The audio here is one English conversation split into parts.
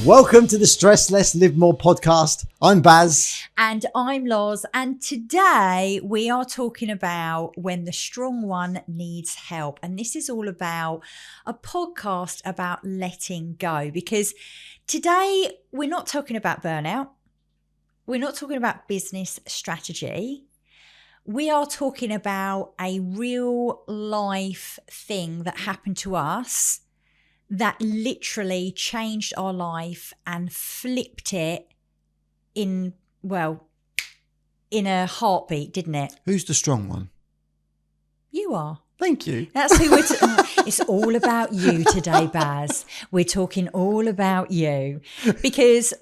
Welcome to the Stress Less Live More podcast. I'm Baz. And I'm Loz. And today we are talking about when the strong one needs help. And this is all about a podcast about letting go. Because today we're not talking about burnout. We're not talking about business strategy. We are talking about a real life thing that happened to us that literally changed our life and flipped it in a heartbeat, didn't it? Who's the strong one? You are. Thank you. That's who we're it's all about you today, Baz. We're talking all about you. Because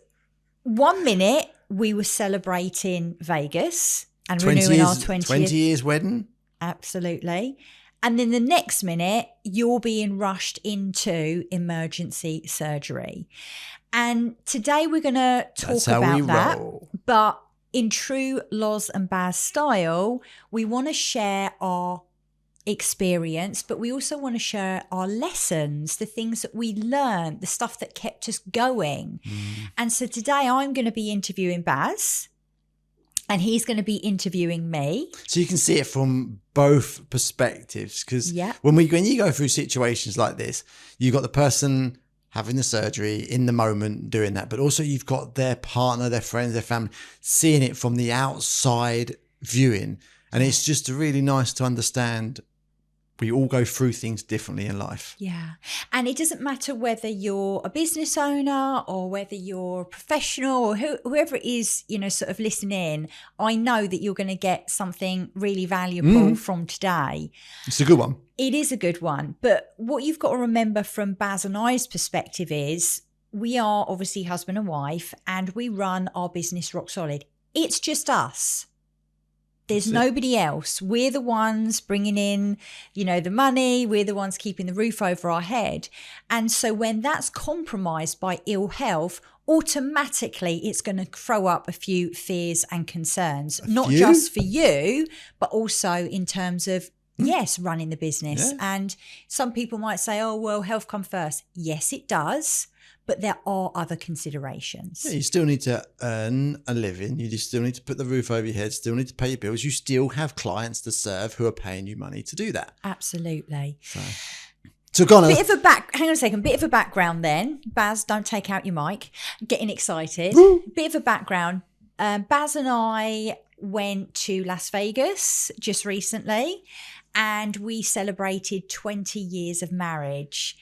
1 minute we were celebrating Vegas and renewing our 20 years wedding. Absolutely. And then the next minute, you're being rushed into emergency surgery. And today we're going to talk about that. Roll. But in true Loz and Baz style, we want to share our experience, but we also want to share our lessons, the things that we learned, the stuff that kept us going. And so today I'm going to be interviewing Baz. And he's going to be interviewing me. So you can see it from both perspectives. Because when you go through situations like this, you've got the person having the surgery in the moment doing that. But also you've got their partner, their friends, their family, seeing it from the outside viewing. And it's just really nice to understand we all go through things differently in life. Yeah. And it doesn't matter whether you're a business owner or whether you're a professional or whoever it is, sort of listening. I know that you're going to get something really valuable from today. It's a good one. It is a good one. But what you've got to remember from Baz and I's perspective is we are obviously husband and wife and we run our business rock solid. It's just us. There's nobody else. We're the ones bringing in, the money. We're the ones keeping the roof over our head. And so when that's compromised by ill health, automatically it's going to throw up a few fears and concerns, not just for you, but also in terms of, running the business. Yeah. And some people might say, oh, well, health comes first. Yes, it does. But there are other considerations. Yeah, you still need to earn a living. You still need to put the roof over your head, still need to pay your bills. You still have clients to serve who are paying you money to do that. Absolutely. So go on. Hang on a second. Bit of a background then. Baz, don't take out your mic. Getting excited. Bit of a background. Baz and I went to Las Vegas just recently and we celebrated 20 years of marriage.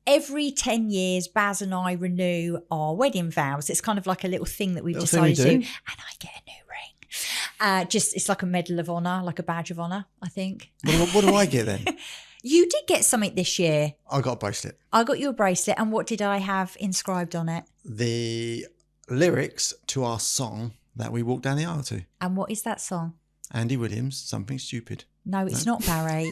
Every 10 years, Baz and I renew our wedding vows. It's kind of like a little thing that we've decided to do. And I get a new ring. It's like a medal of honor, like a badge of honor, I think. What do I get then? You did get something this year. I got a bracelet. I got you a bracelet. And what did I have inscribed on it? The lyrics to our song that we walked down the aisle to. And what is that song? Andy Williams, Something Stupid. No, it's not Barry.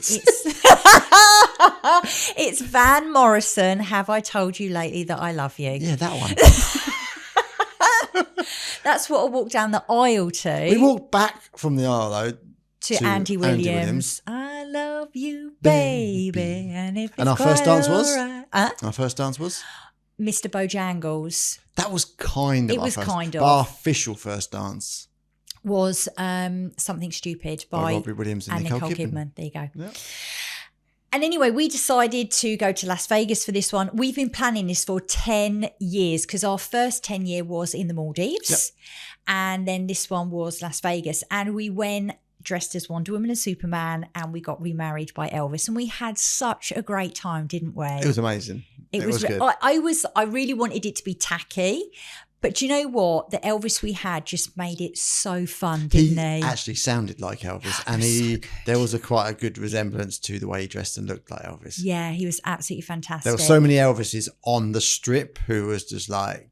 It's Van Morrison, Have I Told You Lately That I Love You? Yeah, that one. That's what I walked down the aisle to. We walked back from the aisle, though. To Andy Williams. I love you, baby. And our first dance was? Right. Our first dance was? Mr. Bojangles. That was kind of It was kind of. Our official first dance was Something Stupid by Robbie Williams and Nicole Kidman. There you go. Yep. And anyway, we decided to go to Las Vegas for this one. We've been planning this for 10 years because our first 10 year was in the Maldives. Yep. And then this one was Las Vegas. And we went dressed as Wonder Woman and Superman and we got remarried by Elvis. And we had such a great time, didn't we? It was amazing. It was good. I really wanted it to be tacky. But do you know what? The Elvis we had just made it so fun, didn't he? He actually sounded like Elvis. And there was quite a good resemblance to the way he dressed and looked like Elvis. Yeah, he was absolutely fantastic. There were so many Elvises on the strip who was just like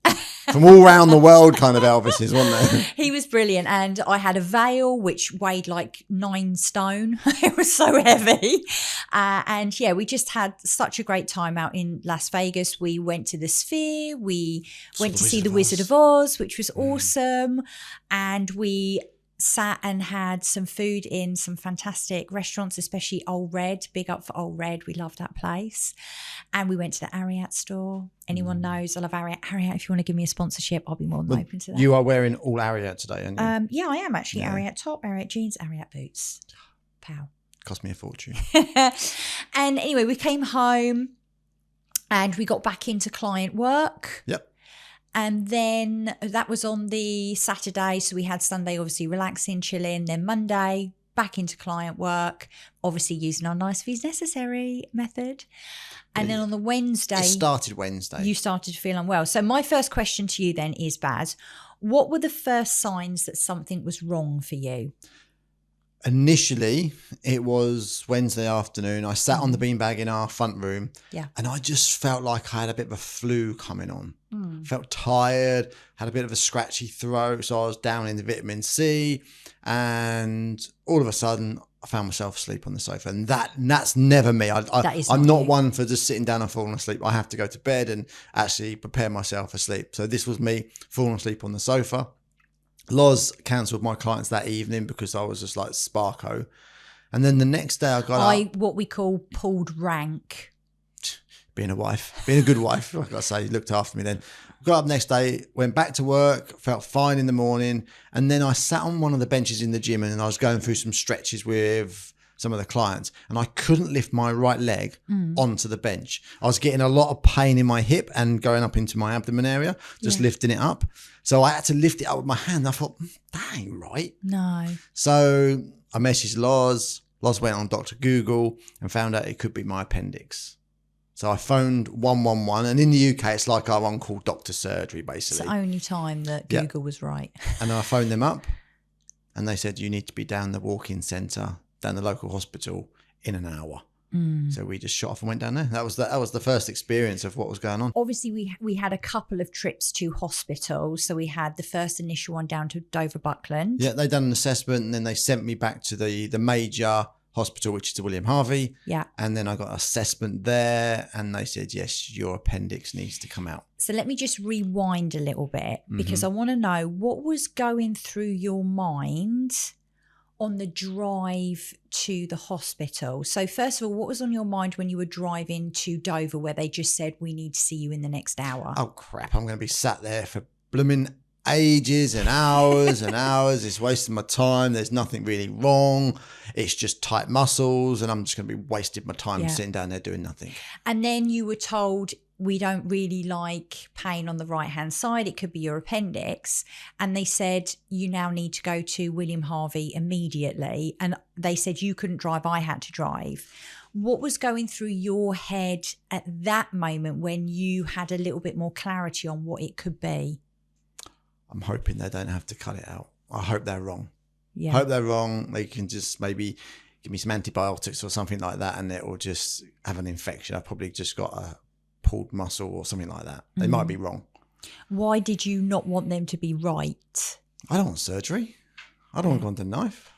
from all around the world kind of Elvises, wasn't there? He was brilliant. And I had a veil which weighed like 9 stone. It was so heavy. And yeah, we just had such a great time out in Las Vegas. We went to the Sphere. We went to see the Wizard of Oz, which was awesome. And we sat and had some food in some fantastic restaurants, especially Old Red. Big up for Old Red. We love that place. And we went to the Ariat store. Anyone knows I love Ariat. Ariat, if you want to give me a sponsorship, I'll be more than open to that. You are wearing all Ariat today, aren't you? Yeah, I am actually. Ariat top, Ariat jeans, Ariat boots. Pow. Cost me a fortune. And anyway, we came home and we got back into client work. Yep. And then that was on the Saturday. So we had Sunday, obviously relaxing, chilling. Then Monday, back into client work, obviously using our nice fees necessary method. And then on the Wednesday. It started Wednesday. You started to feel unwell. So my first question to you then is, Baz, what were the first signs that something was wrong for you? Initially, it was Wednesday afternoon. I sat on the beanbag in our front room, and I just felt like I had a bit of a flu coming on. Felt tired, had a bit of a scratchy throat, so I was down in the vitamin C, and all of a sudden, I found myself asleep on the sofa, and that's never me. I'm not one for just sitting down and falling asleep. I have to go to bed and actually prepare myself for sleep. So this was me falling asleep on the sofa. Loz cancelled my clients that evening because I was just like Sparko. And then the next day I got up. What we call pulled rank. Being a wife, being a good wife, like I say, looked after me then. Got up next day, went back to work, felt fine in the morning. And then I sat on one of the benches in the gym and I was going through some stretches with some of the clients and I couldn't lift my right leg onto the bench. I was getting a lot of pain in my hip and going up into my abdomen area, just lifting it up. So I had to lift it up with my hand. I thought, that ain't right. No. So I messaged Loz. Loz went on Dr. Google and found out it could be my appendix. So I phoned 111, and in the UK, it's like our on-call doctor surgery, basically. It's the only time that Google was right. And I phoned them up, and they said, you need to be down the walk-in centre, down the local hospital in an hour. So we just shot off and went down there. That was the first experience of what was going on. Obviously, we had a couple of trips to hospital. So we had the first initial one down to Dover Buckland. Yeah, they done an assessment, and then they sent me back to the major hospital, which is to William Harvey. Yeah. And then I got an assessment there, and they said, yes, your appendix needs to come out. So let me just rewind a little bit because I want to know what was going through your mind on the drive to the hospital. So first of all, what was on your mind when you were driving to Dover where they just said, we need to see you in the next hour? Oh, crap. I'm going to be sat there for blooming ages and hours and hours. It's wasting my time. There's nothing really wrong. It's just tight muscles, and I'm just going to be wasting my time sitting down there doing nothing. And then you were told, we don't really like pain on the right-hand side. It could be your appendix. And they said, you now need to go to William Harvey immediately. And they said you couldn't drive, I had to drive. What was going through your head at that moment when you had a little bit more clarity on what it could be? I'm hoping they don't have to cut it out. I hope they're wrong. Yeah. I hope they're wrong. They can just maybe give me some antibiotics or something like that, and it will just have an infection. I've probably just got a pulled muscle or something like that. They might be wrong. Why did you not want them to be right? I don't want surgery. I don't want to go under the knife.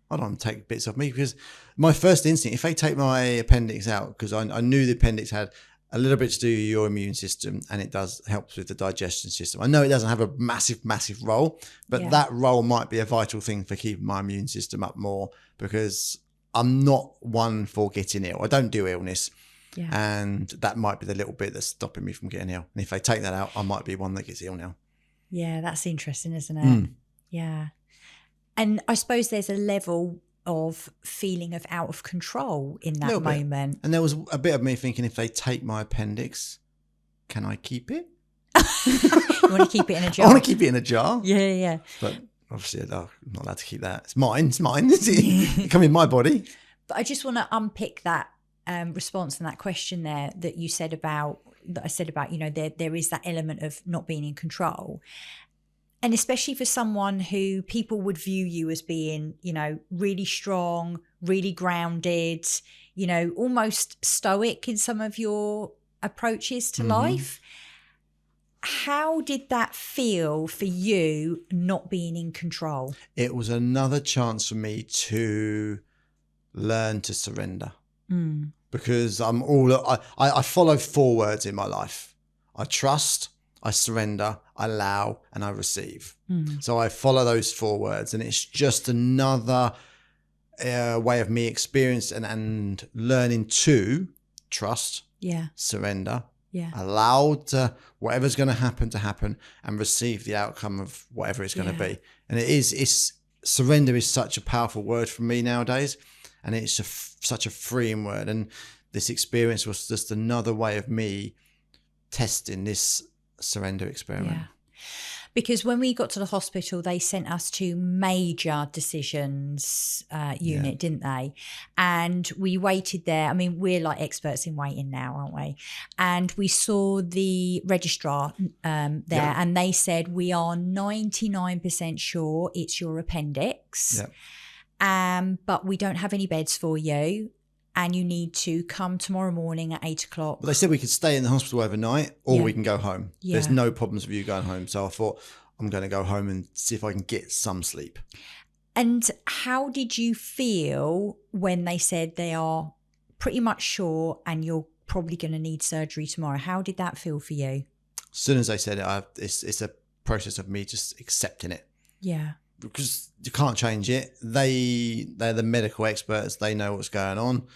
I don't want to take bits off me, because my first instinct, if they take my appendix out, because I knew the appendix had a little bit to do with your immune system, and it does help with the digestion system. I know it doesn't have a massive role, but that role might be a vital thing for keeping my immune system up more, because I'm not one for getting ill. I don't do illness. Yeah. And that might be the little bit that's stopping me from getting ill. And if they take that out, I might be one that gets ill now. Yeah, that's interesting, isn't it? Yeah. And I suppose there's a level of feeling of out of control in that moment. And there was a bit of me thinking, if they take my appendix, can I keep it? You want to keep it in a jar? I want to keep it in a jar. Yeah. But obviously, I'm not allowed to keep that. It's mine. It come in my body. But I just want to unpick that response and that question there that you said about, you know, there is that element of not being in control. And especially for someone who people would view you as being, you know, really strong, really grounded, you know, almost stoic in some of your approaches to life. How did that feel for you not being in control? It was another chance for me to learn to surrender. Because I follow 4 words in my life. I trust, I surrender, I allow, and I receive. So I follow those 4 words, and it's just another way of me experiencing and learning to trust, surrender, allow whatever's going to happen, and receive the outcome of whatever it's going to be. And it's surrender is such a powerful word for me nowadays, and it's such a freeing word. And this experience was just another way of me testing this surrender experiment. Because when we got to the hospital, they sent us to major decisions unit, didn't they? And we waited there. I mean, we're like experts in waiting now, aren't we? And we saw the registrar there, and they said, we are 99% sure it's your appendix, but we don't have any beds for you. And you need to come tomorrow morning at 8 o'clock. Well, they said we could stay in the hospital overnight, or we can go home. There's no problems with you going home. So I thought, I'm going to go home and see if I can get some sleep. And how did you feel when they said they are pretty much sure and you're probably going to need surgery tomorrow? How did that feel for you? As soon as they said it, it's a process of me just accepting it. Yeah. Because you can't change it. They're the medical experts. They know what's going on.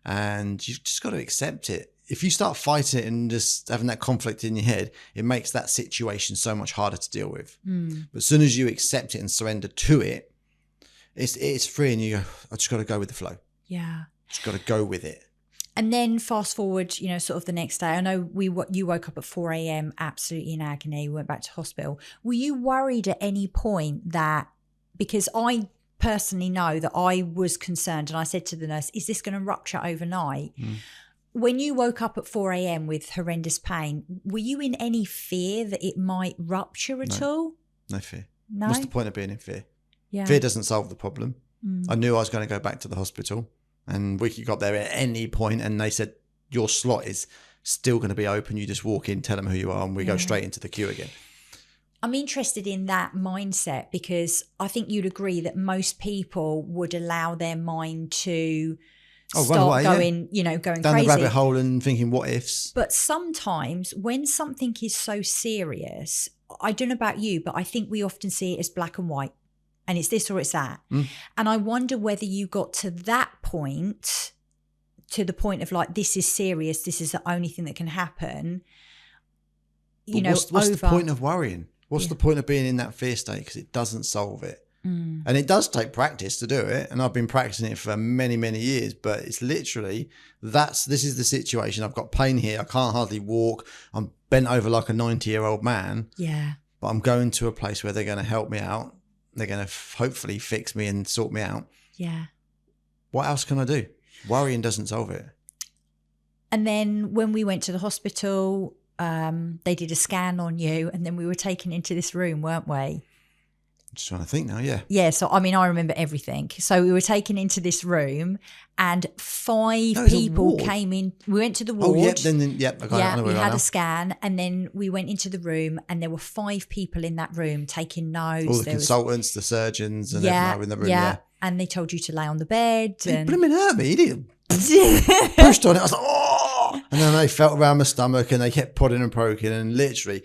And you've just got to accept it. If you start fighting it and just having that conflict in your head, it makes that situation so much harder to deal with. But as soon as you accept it and surrender to it, it's free, and you go, I just got to go with the flow. Yeah. Just got to go with it. And then fast forward, sort of the next day. I know you woke up at 4 a.m. absolutely in agony. You went back to hospital. Were you worried at any point that, because I personally know that I was concerned, and I said to the nurse, is this going to rupture overnight? When you woke up at 4 a.m. with horrendous pain, were you in any fear that it might rupture at all? No fear. No? What's the point of being in fear? Yeah. Fear doesn't solve the problem. I knew I was going to go back to the hospital, and we could go up there at any point, and they said, your slot is still going to be open. You just walk in, tell them who you are, and we go straight into the queue again. I'm interested in that mindset, because I think you'd agree that most people would allow their mind to start going, going down crazy. The rabbit hole and thinking what ifs. But sometimes when something is so serious, I don't know about you, but I think we often see it as black and white, and it's this or it's that. And I wonder whether you got to that point, to the point of like, this is serious, this is the only thing that can happen. What's the point of worrying? What's the point of being in that fear state? Because it doesn't solve it. And it does take practice to do it. And I've been practicing it for many, many years. But it's literally, this is the situation. I've got pain here. I can't hardly walk. I'm bent over like a 90-year-old man. Yeah. But I'm going to a place where they're going to help me out. They're going to hopefully fix me and sort me out. Yeah. What else can I do? Worrying doesn't solve it. And then when we went to the hospital, they did a scan on you, and then we were taken into this room, weren't we? I'm just trying to think now, yeah. Yeah, so I mean, I remember everything. So we were taken into this room, and 5 people came in. We went to the ward. Oh, yep, I got it. We had a scan, and then we went into the room, and there were 5 people in that room taking notes. All the consultants, the surgeons, and everyone were in the room. Yeah, and they told you to lay on the bed. But it hurt me. He did. Pushed on it. I was like, oh! And then they felt around my stomach, and they kept prodding and poking, and literally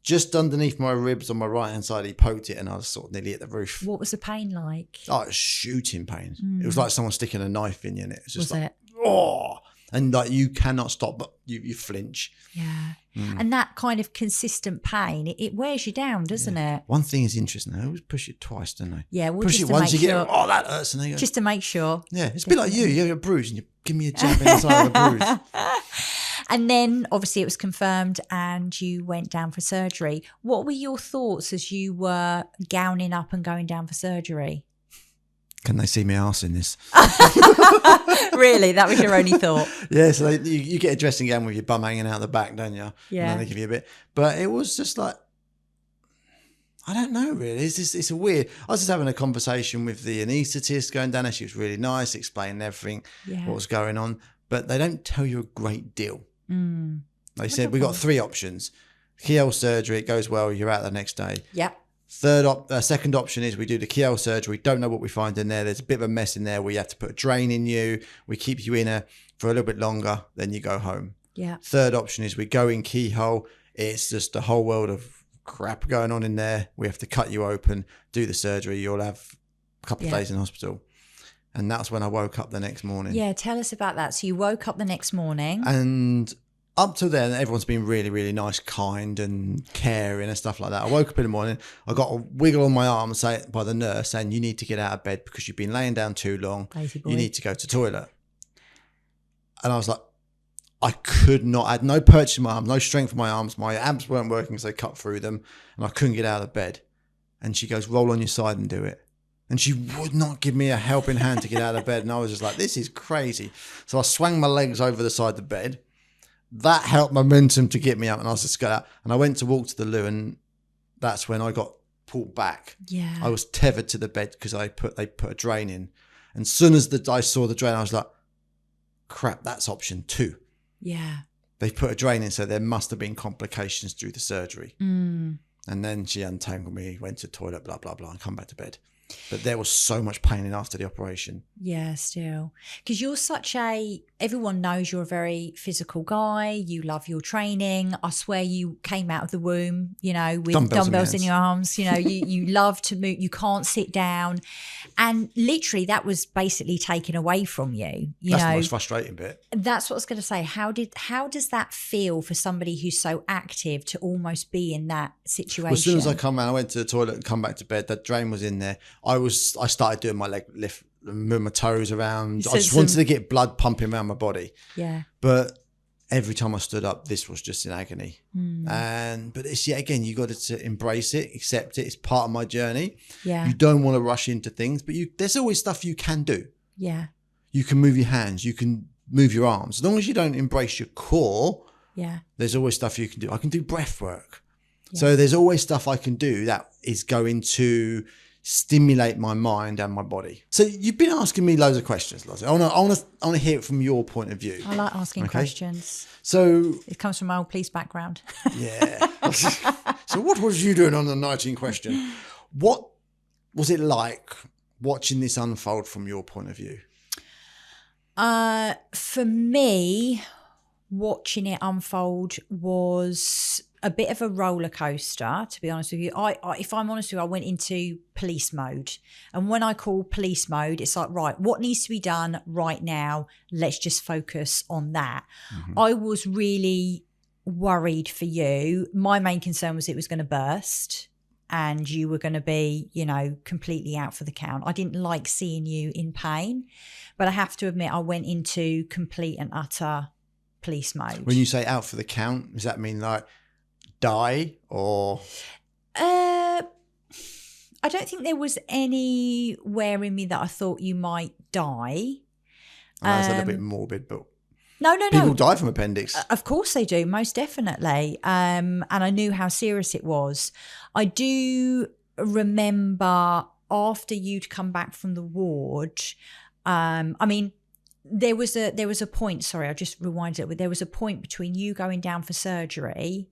just underneath my ribs on my right hand side, he poked it, and I was sort of nearly at the roof. What was the pain like? Oh, it was shooting pain. It was like someone sticking a knife in you, and it was just it? Oh, and like you cannot stop, but you flinch. Yeah. And that kind of consistent pain, it wears you down, doesn't it? One thing is interesting. They always push it twice, don't they? Yeah, well, push it once, you get that hurts, and they go, just to make sure. Yeah, it's a bit like you have a bruise, and you give me a jab in the side of the bruise. And then obviously it was confirmed and you went down for surgery. What were your thoughts as you were gowning up and going down for surgery? Can they see me arse in this? Really? That was your only thought? Yeah, so you get a dressing gown with your bum hanging out the back, don't you? Yeah. And they give you a bit. But it was just like, I don't know really. It's a weird. I was just having a conversation with the anaesthetist going down there. She was really nice, explaining everything, what was going on. But they don't tell you a great deal. They said, we got 3 options. Keyhole surgery, it goes well, you're out the next day. Yep. Second option is we do the keyhole surgery. Don't know what we find in there. There's a bit of a mess in there. We have to put a drain in you. We keep you in for a little bit longer. Then you go home. Yeah. Third option is we go in keyhole. It's just a whole world of crap going on in there. We have to cut you open, do the surgery. You'll have a couple of days in hospital. And that's when I woke up the next morning. Yeah, tell us about that. So you woke up the next morning. And up till then, everyone's been really, really nice, kind and caring and stuff like that. I woke up in the morning. I got a wiggle on my arm by the nurse saying, you need to get out of bed because you've been laying down too long. Lazy boy. You need to go to the toilet. And I was like, I could not, I had no purchase in my arms, no strength in my arms. My abs weren't working because they cut through them and I couldn't get out of bed. And she goes, roll on your side and do it. And she would not give me a helping hand to get out of bed. And I was just like, this is crazy. So I swung my legs over the side of the bed. That helped momentum to get me up. And I was just got out. And I went to walk to the loo. And that's when I got pulled back. Yeah. I was tethered to the bed because they put a drain in. And as soon as I saw the drain, I was like, crap, that's option 2. Yeah. They put a drain in. So there must have been complications through the surgery. Mm. And then she untangled me, went to the toilet, blah, blah, blah, and come back to bed. But there was so much pain in after the operation. Yeah, still. Because everyone knows you're a very physical guy. You love your training. I swear you came out of the womb, with dumbbells in your arms. You love to move. You can't sit down. And literally that was basically taken away from you. That's the most frustrating bit. That's what I was going to say. How does that feel for somebody who's so active to almost be in that situation? Well, as soon as I went to the toilet and come back to bed, that drain was in there. I started doing my leg lift, move my toes around. I just wanted to get blood pumping around my body. Yeah. But every time I stood up, this was just in agony. But it's yet again, you got to embrace it, accept it. It's part of my journey. Yeah. You don't want to rush into things, but there's always stuff you can do. Yeah. You can move your hands. You can move your arms. As long as you don't embrace your core, there's always stuff you can do. I can do breath work. Yeah. So there's always stuff I can do that is going to stimulate my mind and my body. So you've been asking me loads of questions, Loz. I want to hear it from your point of view. I like asking questions. So it comes from my old police background. Yeah. So what was you doing on the 19 question? What was it like watching this unfold from your point of view? For me, watching it unfold was a bit of a roller coaster, to be honest with you. If I'm honest with you, I went into police mode. And when I call police mode, it's like, right, what needs to be done right now? Let's just focus on that. Mm-hmm. I was really worried for you. My main concern was it was going to burst and you were going to be, completely out for the count. I didn't like seeing you in pain, but I have to admit I went into complete and utter police mode. When you say out for the count, does that mean like die or? I don't think there was anywhere in me that I thought you might die. That's a little bit morbid, but no. People die from appendix. Of course they do, most definitely. And I knew how serious it was. I do remember after you'd come back from the ward. There was a point. Sorry, I just rewinded it. But there was a point between you going down for surgery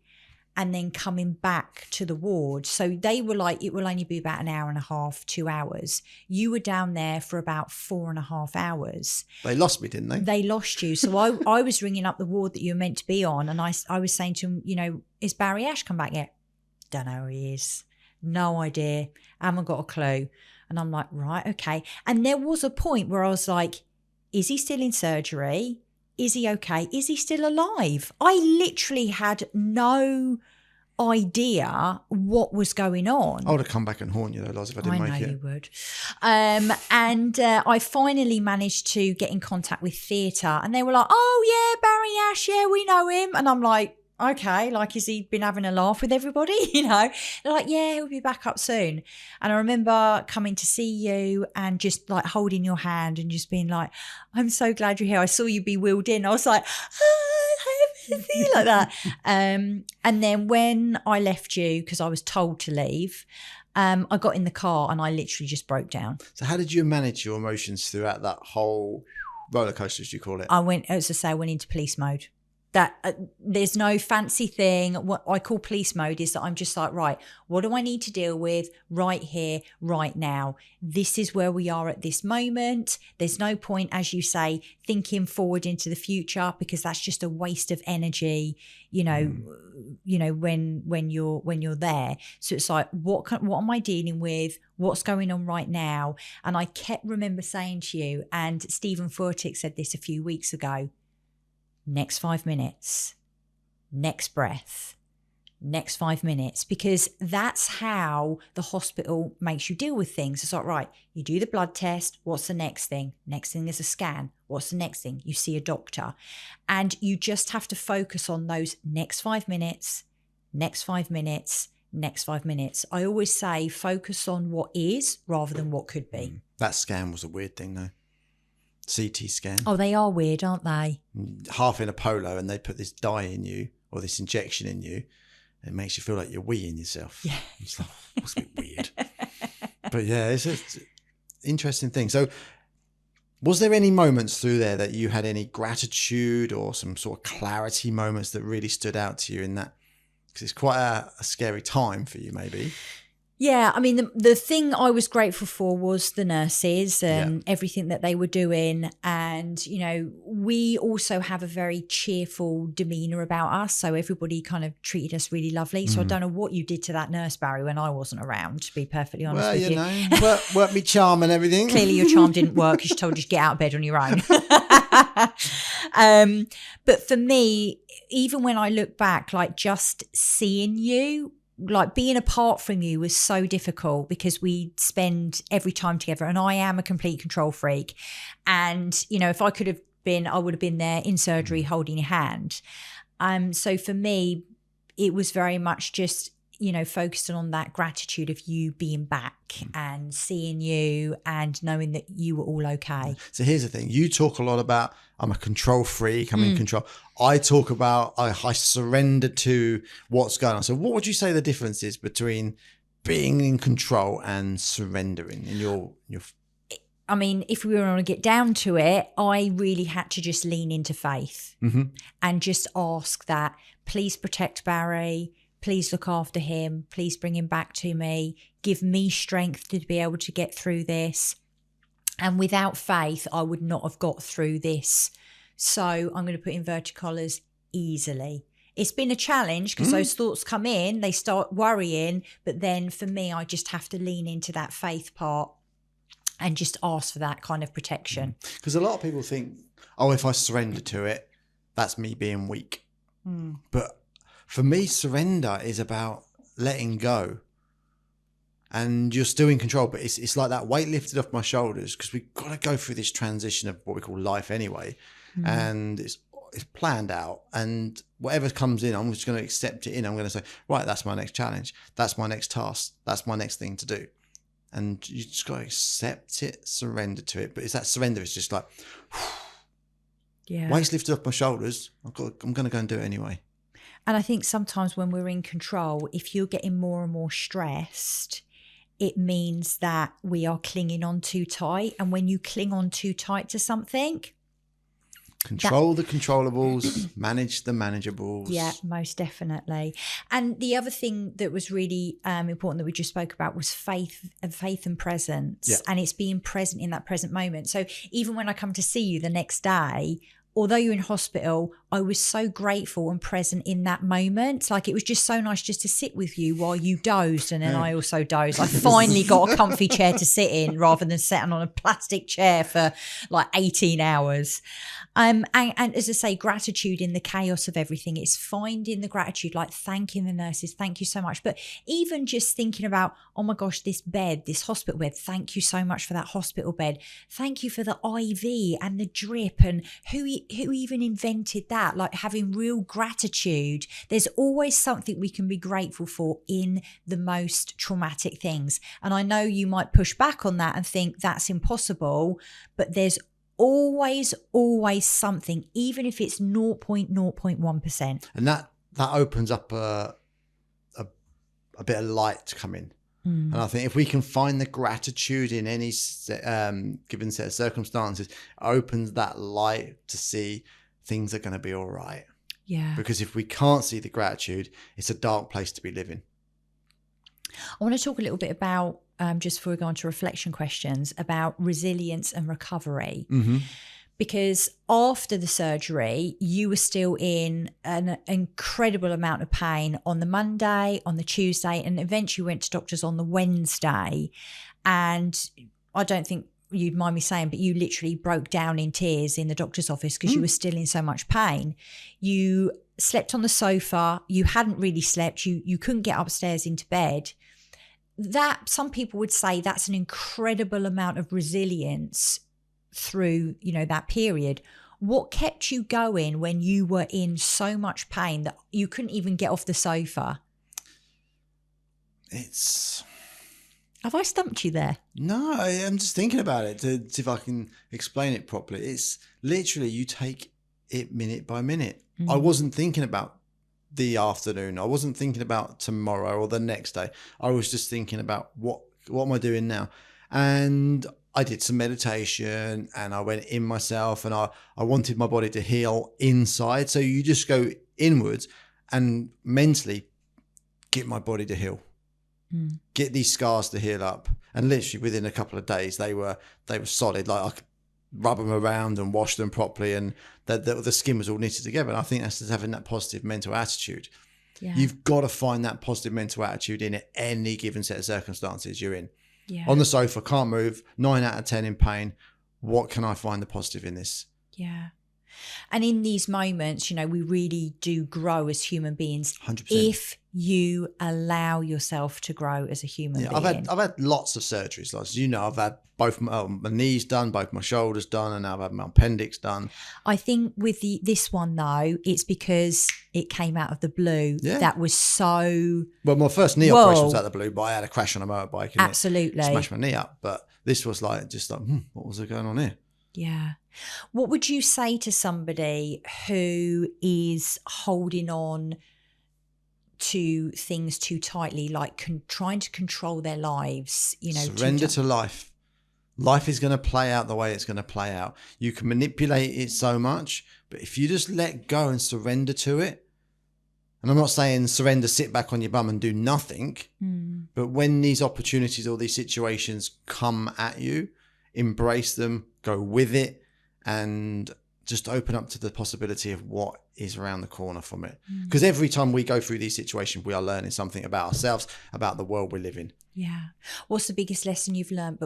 and then coming back to the ward. So they were like, it will only be about an hour and a half, 2 hours. You were down there for about 4.5 hours. They lost me, didn't they? They lost you. So I was ringing up the ward that you were meant to be on. And I was saying to him, is Barry Ash come back yet? Don't know who he is. No idea. Haven't got a clue. And I'm like, right, okay. And there was a point where I was like, is he still in surgery? Is he okay? Is he still alive? I literally had no idea what was going on. I would have come back and haunt you though, Loz, if I didn't make it. I know you would. And I finally managed to get in contact with theatre and they were like, oh yeah, Barry Ash, yeah, we know him. And I'm like, okay, like, has he been having a laugh with everybody? They're like, yeah, he'll be back up soon. And I remember coming to see you and just like holding your hand and just being like, I'm so glad you're here. I saw you be wheeled in. I was like, like that. And then when I left you, because I was told to leave, I got in the car and I literally just broke down. So how did you manage your emotions throughout that whole roller coaster, as you call it? I went into police mode. that there's no fancy thing. What I call police mode is that I'm just like, right, what do I need to deal with right here, right now? This is where we are at this moment. There's no point, as you say, thinking forward into the future, because that's just a waste of energy, when you're there. So it's like, what am I dealing with? What's going on right now? And I remember saying to you, and Stephen Furtick said this a few weeks ago, next 5 minutes, next breath, next 5 minutes, because that's how the hospital makes you deal with things. It's like, right, you do the blood test. What's the next thing? Next thing is a scan. What's the next thing? You see a doctor. And you just have to focus on those next 5 minutes, next 5 minutes, next 5 minutes. I always say focus on what is rather than what could be. That scan was a weird thing though. CT scan. Oh, they are weird, aren't they? Half in a polo, and they put this dye in you or this injection in you. It makes you feel like you're weeing yourself. Yeah. It's like, it's a bit weird. But yeah, it's an interesting thing. So was there any moments through there that you had any gratitude or some sort of clarity moments that really stood out to you in that? Because it's quite a scary time for you, maybe. Yeah, I mean, the thing I was grateful for was the nurses and everything that they were doing. And, we also have a very cheerful demeanour about us. So everybody kind of treated us really lovely. So I don't know what you did to that nurse, Barry, when I wasn't around, to be perfectly honest with you. Work me charm and everything. Clearly your charm didn't work because she told you to get out of bed on your own. But for me, even when I look back, like just seeing you, like being apart from you was so difficult because we spend every time together, and I am a complete control freak. And, if I could have been, I would have been there in surgery holding your hand. So for me, it was very much just, focusing on that gratitude of you being back and seeing you and knowing that you were all okay. So here's the thing. You talk a lot about, I'm a control freak, I'm in control. I talk about, I surrender to what's going on. So what would you say the difference is between being in control and surrendering in your I mean, if we were going to get down to it, I really had to just lean into faith and just ask that, please protect Barry. Please look after him. Please bring him back to me. Give me strength to be able to get through this. And without faith, I would not have got through this. So I'm going to put inverted collars, easily. It's been a challenge because those thoughts come in, they start worrying. But then for me, I just have to lean into that faith part and just ask for that kind of protection. Because a lot of people think, oh, if I surrender to it, that's me being weak. But for me, surrender is about letting go. And you're still in control, but it's like that weight lifted off my shoulders, because we've got to go through this transition of what we call life anyway. And it's planned out. And whatever comes in, I'm just going to accept it in. I'm going to say, right, that's my next challenge. That's my next task. That's my next thing to do. And you just got to accept it, surrender to it. But it's that surrender. It's just like, weight's lifted off my shoulders. I'm going to go and do it anyway. And I think sometimes when we're in control, if you're getting more and more stressed, it means that we are clinging on too tight. And when you cling on too tight to something, control the controllables, manage the manageables. Yeah, most definitely. And the other thing that was really important that we just spoke about was faith and presence. Yeah. And it's being present in that present moment. So even when I come to see you the next day, although you're in hospital, I was so grateful and present in that moment. Like, it was just so nice just to sit with you while you dozed, and then I also dozed. I finally got a comfy chair to sit in rather than sitting on a plastic chair for like 18 hours. And as I say, gratitude in the chaos of everything. It's finding the gratitude, like thanking the nurses. Thank you so much. But even just thinking about, oh my gosh, this bed, this hospital bed. Thank you so much for that hospital bed. Thank you for the IV and the drip, and who even invented that? Like, having real gratitude. There's always something we can be grateful for in the most traumatic things. And I know you might push back on that and think that's impossible, but there's always something, even if it's 0.1%. And that opens up a bit of light to come in. And I think if we can find the gratitude in any given set of circumstances, it opens that light to see things are going to be all right. Yeah. Because if we can't see the gratitude, it's a dark place to be living. I want to talk a little bit about, just before we go on to reflection questions, about resilience and recovery. Mm-hmm. Because after the surgery, you were still in an incredible amount of pain on the Monday, on the Tuesday, and eventually went to doctors on the Wednesday. And I don't think you'd mind me saying, but you literally broke down in tears in the doctor's office because you were still in so much pain. You slept on the sofa. You hadn't really slept. You couldn't get upstairs into bed. That, some people would say, that's an incredible amount of resilience through, that period. What kept you going when you were in so much pain that you couldn't even get off the sofa? Have I stumped you there? No, I'm just thinking about it to see if I can explain it properly. It's literally, you take it minute by minute. Mm-hmm. I wasn't thinking about the afternoon. I wasn't thinking about tomorrow or the next day. I was just thinking about what am I doing now? And I did some meditation and I went in myself, and I wanted my body to heal inside. So you just go inwards and mentally get my body to heal, get these scars to heal up. And literally within a couple of days, they were solid. Like I could rub them around and wash them properly, and the skin was all knitted together. And I think that's just having that positive mental attitude. Yeah. You've got to find that positive mental attitude in any given set of circumstances you're in. Yeah. On the sofa, can't move, 9 out of 10 in pain. What can I find the positive in this? Yeah. And in these moments, we really do grow as human beings. 100%. If you allow yourself to grow as a human being. I've had lots of surgeries. Like, I've had both my knees done, both my shoulders done, and now I've had my appendix done. I think with this one, though, it's because it came out of the blue. Yeah. That was so... Well, my first knee operation was out of the blue, but I had a crash on a motorbike. And absolutely. It smashed my knee up. But this was what was going on here? Yeah. What would you say to somebody who is holding on to things too tightly, like trying to control their lives? Surrender to life. Life is going to play out the way it's going to play out. You can manipulate it so much, but if you just let go and surrender to it, and I'm not saying surrender, sit back on your bum and do nothing, but when these opportunities or these situations come at you, embrace them, go with it, and just open up to the possibility of what is around the corner from it. Because every time we go through these situations, we are learning something about ourselves, about the world we live in. Yeah. What's the biggest lesson you've learned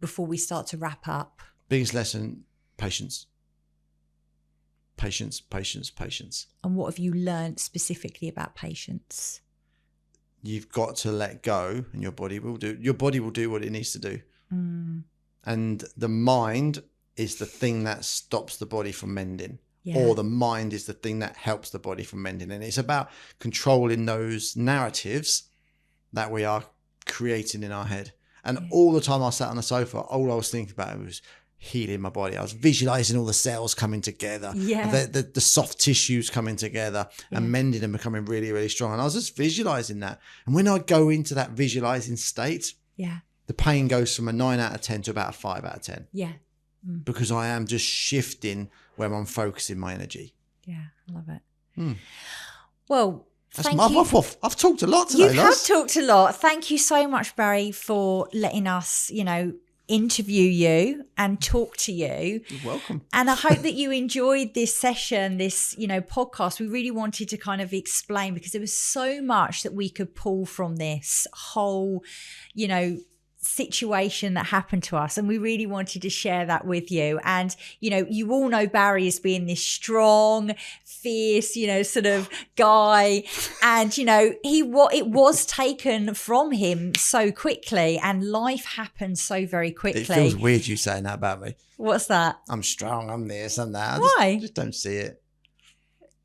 before we start to wrap up? Biggest lesson, patience. Patience, patience, patience. And what have you learned specifically about patience? You've got to let go, and your body will do what it needs to do. And the mind is the thing that stops the body from mending. Yeah. Or the mind is the thing that helps the body from mending. And it's about controlling those narratives that we are creating in our head. And all the time I sat on the sofa, all I was thinking about was healing my body. I was visualizing all the cells coming together, the soft tissues coming together and mending and becoming really, really strong. And I was just visualizing that. And when I go into that visualizing state, the pain goes from a 9 out of 10 to about a 5 out of 10. Yeah. Because I am just shifting where I'm focusing my energy. Yeah, I love it. Well, I've talked a lot today, Loz. You have talked a lot. Thank you so much, Barry, for letting us, interview you and talk to you. You're welcome. And I hope that you enjoyed this session, this, podcast. We really wanted to kind of explain, because there was so much that we could pull from this whole, situation that happened to us, and we really wanted to share that with you. And you all know Barry as being this strong, fierce, sort of guy, and it was taken from him so quickly, and life happened so very quickly. It feels weird you saying that about me. What's that? I'm strong, I'm this and that. Why? Just don't see it.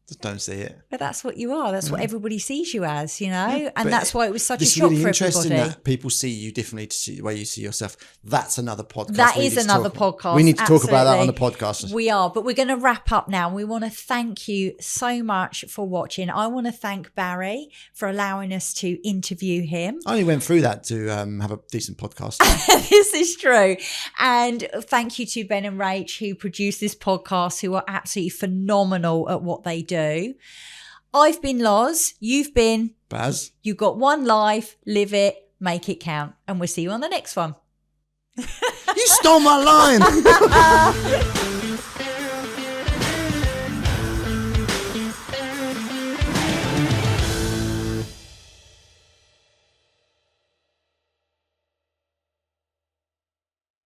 Just don't see it. But that's what you are. That's what everybody sees you as, and but that's why it was such a shock really for interesting everybody. That people see you differently to see the way you see yourself. That's another podcast. That is another podcast. We need to talk about that on the podcast. We are, but we're going to wrap up now. We want to thank you so much for watching. I want to thank Barry for allowing us to interview him. I only went through that to have a decent podcast. This is true. And thank you to Ben and Rach, who produce this podcast, who are absolutely phenomenal at what they do. do. I've been Loz. You've been Baz. You've got one life. Live it. Make it count. And we'll see you on the next one. You stole my line.